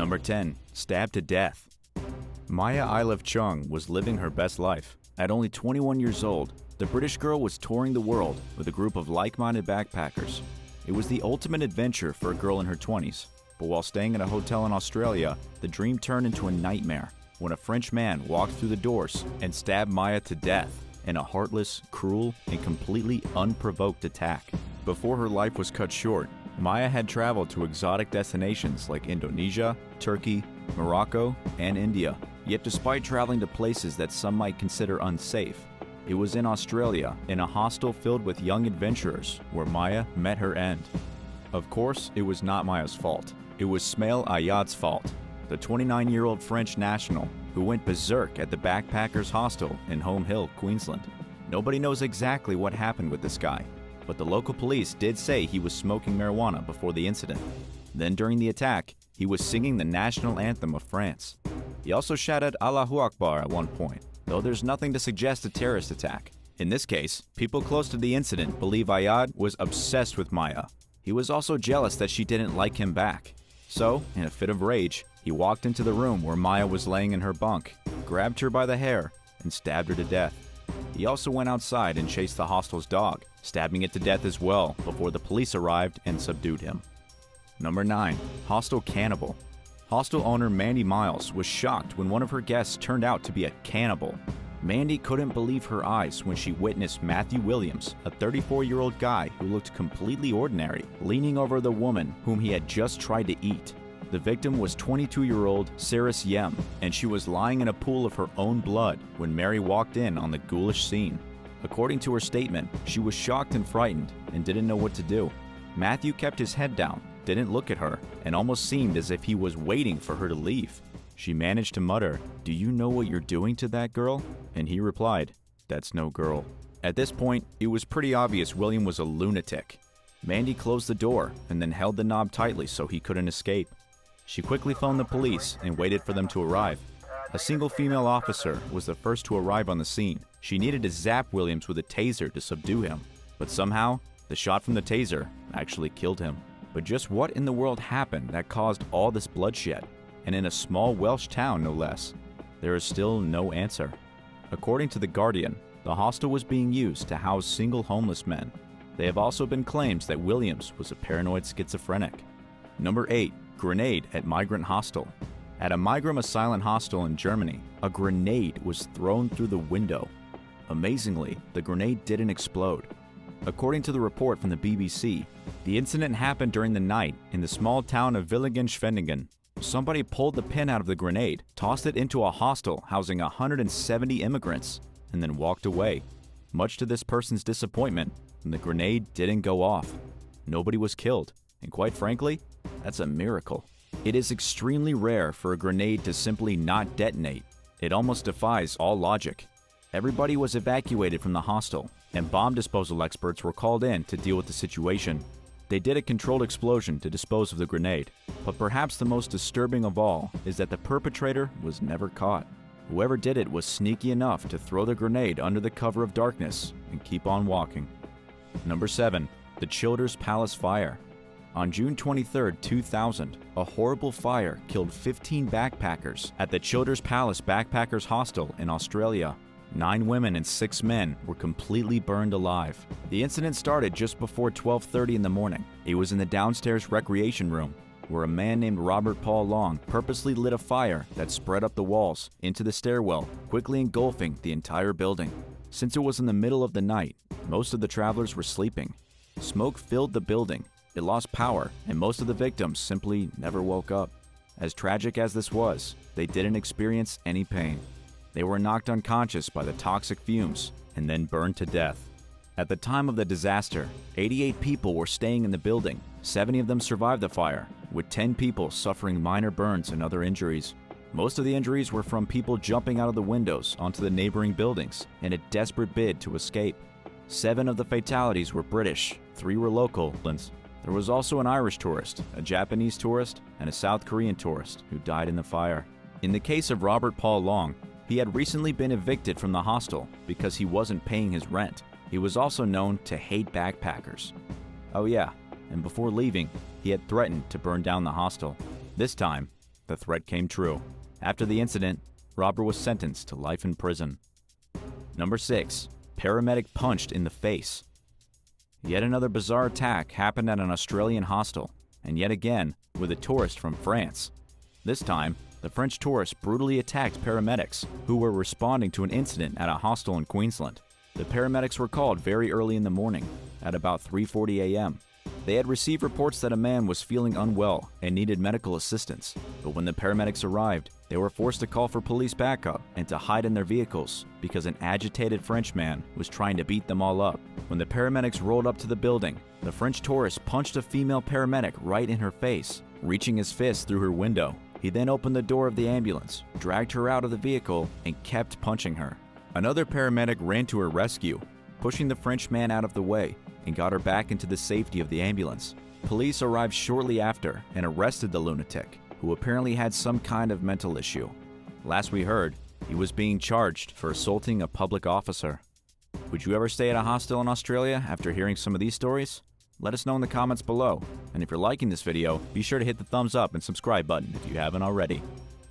Number 10. Stabbed to death. Maya Ilef Chung was living her best life. At only 21 years old, the British girl was touring the world with a group of like-minded backpackers. It was the ultimate adventure for a girl in her 20s. But while staying at a hotel in Australia, the dream turned into a nightmare when a French man walked through the doors and stabbed Maya to death in a heartless, cruel, and completely unprovoked attack. Before her life was cut short, Maya had traveled to exotic destinations like Indonesia, Turkey, Morocco, and India. Yet despite traveling to places that some might consider unsafe, it was in Australia, in a hostel filled with young adventurers, where Maya met her end. Of course, it was not Maya's fault. It was Smail Ayad's fault, the 29-year-old French national who went berserk at the backpackers' hostel in Home Hill, Queensland. Nobody knows exactly what happened with this guy, but the local police did say he was smoking marijuana before the incident. Then during the attack, he was singing the national anthem of France. He also shouted Allahu Akbar at one point, though there's nothing to suggest a terrorist attack. In this case, people close to the incident believe Ayad was obsessed with Maya. He was also jealous that she didn't like him back. So, in a fit of rage, he walked into the room where Maya was laying in her bunk, grabbed her by the hair, and stabbed her to death. He also went outside and chased the hostel's dog, stabbing it to death as well before the police arrived and subdued him. Number 9. Hostel Cannibal. Hostel owner Mandy Miles was shocked when one of her guests turned out to be a cannibal. Mandy couldn't believe her eyes when she witnessed Matthew Williams, a 34-year-old guy who looked completely ordinary, leaning over the woman whom he had just tried to eat. The victim was 22-year-old Saris Yem, and she was lying in a pool of her own blood when Mary walked in on the ghoulish scene. According to her statement, she was shocked and frightened and didn't know what to do. Matthew kept his head down, didn't look at her, and almost seemed as if he was waiting for her to leave. She managed to mutter, "Do you know what you're doing to that girl?" And he replied, "That's no girl." At this point, it was pretty obvious William was a lunatic. Mandy closed the door and then held the knob tightly so he couldn't escape. She quickly phoned the police and waited for them to arrive. A single female officer was the first to arrive on the scene. She needed to zap Williams with a taser to subdue him, but somehow, the shot from the taser actually killed him. But just what in the world happened that caused all this bloodshed? And in a small Welsh town, no less. There is still no answer. According to The Guardian, the hostel was being used to house single homeless men. There have also been claims that Williams was a paranoid schizophrenic. Number 8. Grenade at Migrant Hostel. At a migrant asylum hostel in Germany, a grenade was thrown through the window. Amazingly, the grenade didn't explode. According to the report from the BBC, the incident happened during the night in the small town of Villingen-Schwenningen. Somebody pulled the pin out of the grenade, tossed it into a hostel housing 170 immigrants, and then walked away. Much to this person's disappointment, the grenade didn't go off. Nobody was killed, and quite frankly, that's a miracle. It is extremely rare for a grenade to simply not detonate. It almost defies all logic. Everybody was evacuated from the hostel, and bomb disposal experts were called in to deal with the situation. They did a controlled explosion to dispose of the grenade, but perhaps the most disturbing of all is that the perpetrator was never caught. Whoever did it was sneaky enough to throw the grenade under the cover of darkness and keep on walking. Number 7. The Childers Palace Fire. On June 23, 2000, a horrible fire killed 15 backpackers at the Childers Palace Backpackers Hostel in Australia. 9 women and 6 men were completely burned alive. The incident started just before 12:30 in the morning. It was in the downstairs recreation room, where a man named Robert Paul Long purposely lit a fire that spread up the walls into the stairwell, quickly engulfing the entire building. Since it was in the middle of the night, most of the travelers were sleeping. Smoke filled the building, it lost power, and most of the victims simply never woke up. As tragic as this was, they didn't experience any pain. They were knocked unconscious by the toxic fumes and then burned to death. At the time of the disaster, 88 people were staying in the building. 70 of them survived the fire, with 10 people suffering minor burns and other injuries. Most of the injuries were from people jumping out of the windows onto the neighboring buildings in a desperate bid to escape. 7 of the fatalities were British, 3 were local. There was also an Irish tourist, a Japanese tourist, and a South Korean tourist who died in the fire. In the case of Robert Paul Long, he had recently been evicted from the hostel because he wasn't paying his rent. He was also known to hate backpackers. Oh yeah, and before leaving, he had threatened to burn down the hostel. This time, the threat came true. After the incident, robber was sentenced to life in prison. Number 6. Paramedic punched in the face. Yet another bizarre attack happened at an Australian hostel, and yet again with a tourist from France. This time, the French tourist brutally attacked paramedics who were responding to an incident at a hostel in Queensland. The paramedics were called very early in the morning, at about 3:40 a.m. They had received reports that a man was feeling unwell and needed medical assistance, but when the paramedics arrived, they were forced to call for police backup and to hide in their vehicles because an agitated French man was trying to beat them all up. When the paramedics rolled up to the building, the French tourist punched a female paramedic right in her face, reaching his fist through her window. He then opened the door of the ambulance, dragged her out of the vehicle, and kept punching her. Another paramedic ran to her rescue, pushing the French man out of the way, and got her back into the safety of the ambulance. Police arrived shortly after and arrested the lunatic, who apparently had some kind of mental issue. Last we heard, he was being charged for assaulting a public officer. Would you ever stay at a hostel in Australia after hearing some of these stories? Let us know in the comments below, and if you're liking this video, be sure to hit the thumbs up and subscribe button if you haven't already.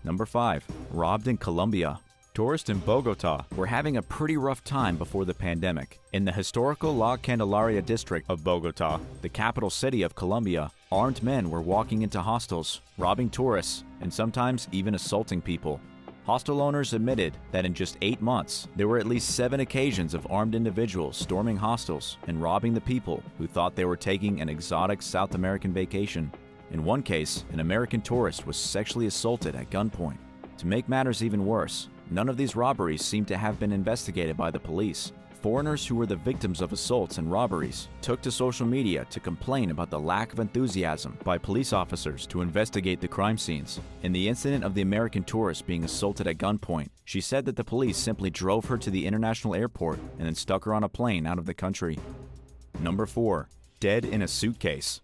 Number 5. Robbed in Colombia. Tourists in Bogota were having a pretty rough time before the pandemic. In the historical La Candelaria district of Bogota, the capital city of Colombia, armed men were walking into hostels, robbing tourists, and sometimes even assaulting people. Hostel owners admitted that in just 8 months, there were at least 7 occasions of armed individuals storming hostels and robbing the people who thought they were taking an exotic South American vacation. In one case, an American tourist was sexually assaulted at gunpoint. To make matters even worse, none of these robberies seem to have been investigated by the police. Foreigners who were the victims of assaults and robberies took to social media to complain about the lack of enthusiasm by police officers to investigate the crime scenes. In the incident of the American tourist being assaulted at gunpoint, she said that the police simply drove her to the international airport and then stuck her on a plane out of the country. Number 4. Dead in a suitcase.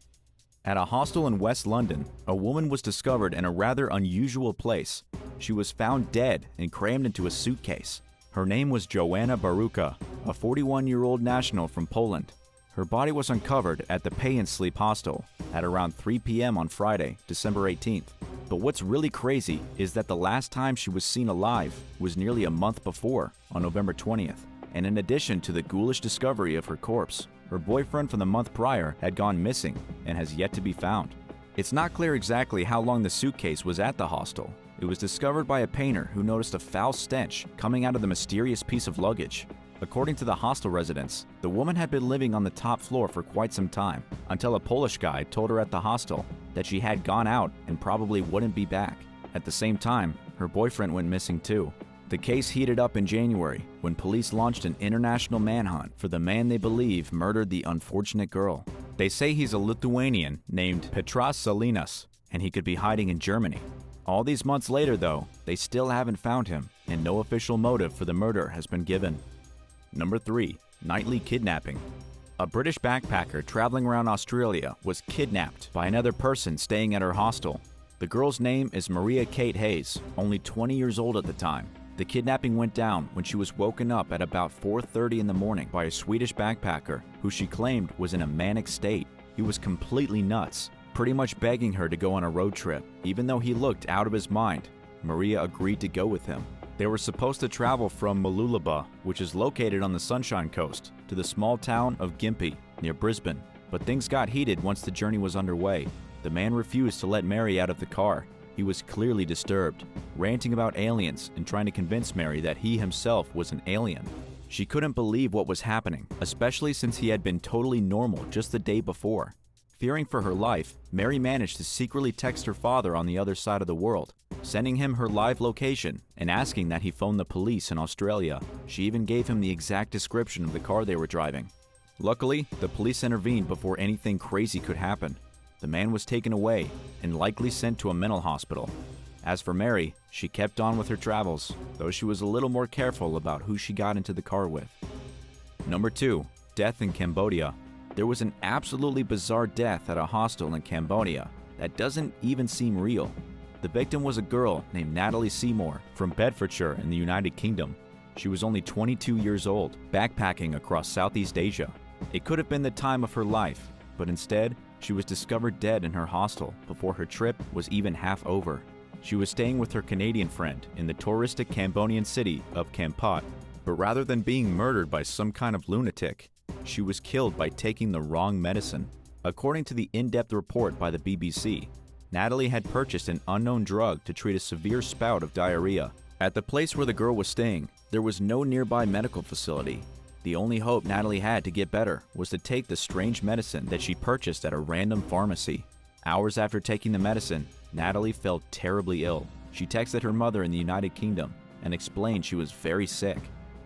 At a hostel in West London, a woman was discovered in a rather unusual place. She was found dead and crammed into a suitcase. Her name was Joanna Baruka, a 41-year-old national from Poland. Her body was uncovered at the Pay and Sleep hostel at around 3 p.m. on Friday, December 18th. But what's really crazy is that the last time she was seen alive was nearly a month before, on November 20th. And in addition to the ghoulish discovery of her corpse, her boyfriend from the month prior had gone missing and has yet to be found. It's not clear exactly how long the suitcase was at the hostel. It was discovered by a painter who noticed a foul stench coming out of the mysterious piece of luggage. According to the hostel residents, the woman had been living on the top floor for quite some time, until a Polish guy told her at the hostel that she had gone out and probably wouldn't be back. At the same time, her boyfriend went missing too. The case heated up in January when police launched an international manhunt for the man they believe murdered the unfortunate girl. They say he's a Lithuanian named Petras Salinas, and he could be hiding in Germany. All these months later, though, they still haven't found him, and no official motive for the murder has been given. Number 3. Nightly kidnapping. A British backpacker traveling around Australia was kidnapped by another person staying at her hostel. The girl's name is Maria Kate Hayes, only 20 years old at the time. The kidnapping went down when she was woken up at about 4:30 in the morning by a Swedish backpacker who she claimed was in a manic state. He was completely nuts, pretty much begging her to go on a road trip. Even though he looked out of his mind, Maria agreed to go with him. They were supposed to travel from Mooloolaba, which is located on the Sunshine Coast, to the small town of Gympie, near Brisbane. But things got heated once the journey was underway. The man refused to let Mary out of the car. He was clearly disturbed, ranting about aliens and trying to convince Mary that he himself was an alien. She couldn't believe what was happening, especially since he had been totally normal just the day before. Fearing for her life, Mary managed to secretly text her father on the other side of the world, sending him her live location and asking that he phone the police in Australia. She even gave him the exact description of the car they were driving. Luckily, the police intervened before anything crazy could happen. The man was taken away and likely sent to a mental hospital. As for Mary, she kept on with her travels, though she was a little more careful about who she got into the car with. Number 2. Death in Cambodia. There was an absolutely bizarre death at a hostel in Cambodia that doesn't even seem real. The victim was a girl named Natalie Seymour from Bedfordshire in the United Kingdom. She was only 22 years old, backpacking across Southeast Asia. It could have been the time of her life, but instead, she was discovered dead in her hostel before her trip was even half over. She was staying with her Canadian friend in the touristic Cambodian city of Kampot, but rather than being murdered by some kind of lunatic, she was killed by taking the wrong medicine. According to the in-depth report by the BBC, Natalie had purchased an unknown drug to treat a severe spout of diarrhea. At the place where the girl was staying, there was no nearby medical facility. The only hope Natalie had to get better was to take the strange medicine that she purchased at a random pharmacy. Hours after taking the medicine, Natalie felt terribly ill. She texted her mother in the United Kingdom and explained she was very sick.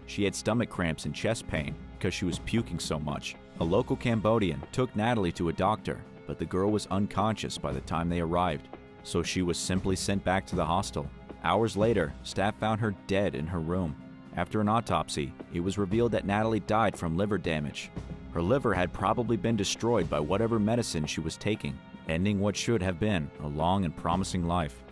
She had stomach cramps and chest pain because she was puking so much. A local Cambodian took Natalie to a doctor, but the girl was unconscious by the time they arrived, so she was simply sent back to the hostel. Hours later, staff found her dead in her room. After an autopsy, it was revealed that Natalie died from liver damage. Her liver had probably been destroyed by whatever medicine she was taking, ending what should have been a long and promising life.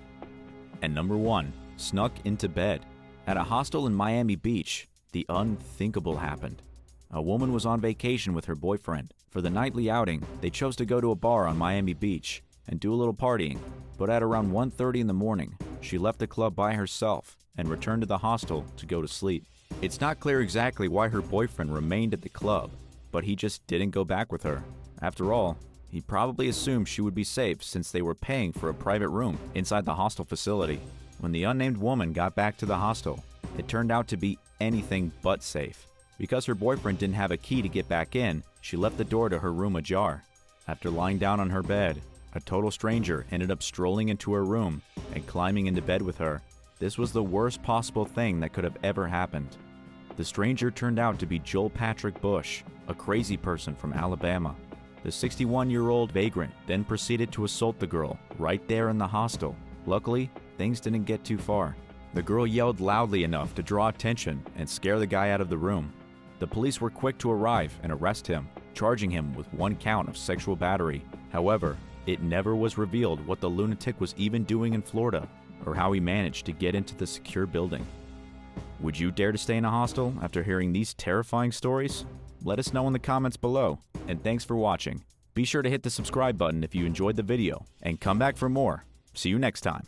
And number 1, snuck into bed. At a hostel in Miami Beach, the unthinkable happened. A woman was on vacation with her boyfriend. For the nightly outing, they chose to go to a bar on Miami Beach and do a little partying. But at around 1:30 in the morning, she left the club by herself and returned to the hostel to go to sleep. It's not clear exactly why her boyfriend remained at the club, but he just didn't go back with her. After all, he probably assumed she would be safe since they were paying for a private room inside the hostel facility. When the unnamed woman got back to the hostel, it turned out to be anything but safe. Because her boyfriend didn't have a key to get back in, she left the door to her room ajar. After lying down on her bed, a total stranger ended up strolling into her room and climbing into bed with her. This was the worst possible thing that could have ever happened. The stranger turned out to be Joel Patrick Bush, a crazy person from Alabama. The 61-year-old vagrant then proceeded to assault the girl right there in the hostel. Luckily, things didn't get too far. The girl yelled loudly enough to draw attention and scare the guy out of the room. The police were quick to arrive and arrest him, charging him with 1 count of sexual battery. However, it never was revealed what the lunatic was even doing in Florida or how he managed to get into the secure building. Would you dare to stay in a hostel after hearing these terrifying stories? Let us know in the comments below, and thanks for watching. Be sure to hit the subscribe button if you enjoyed the video, and come back for more. See you next time.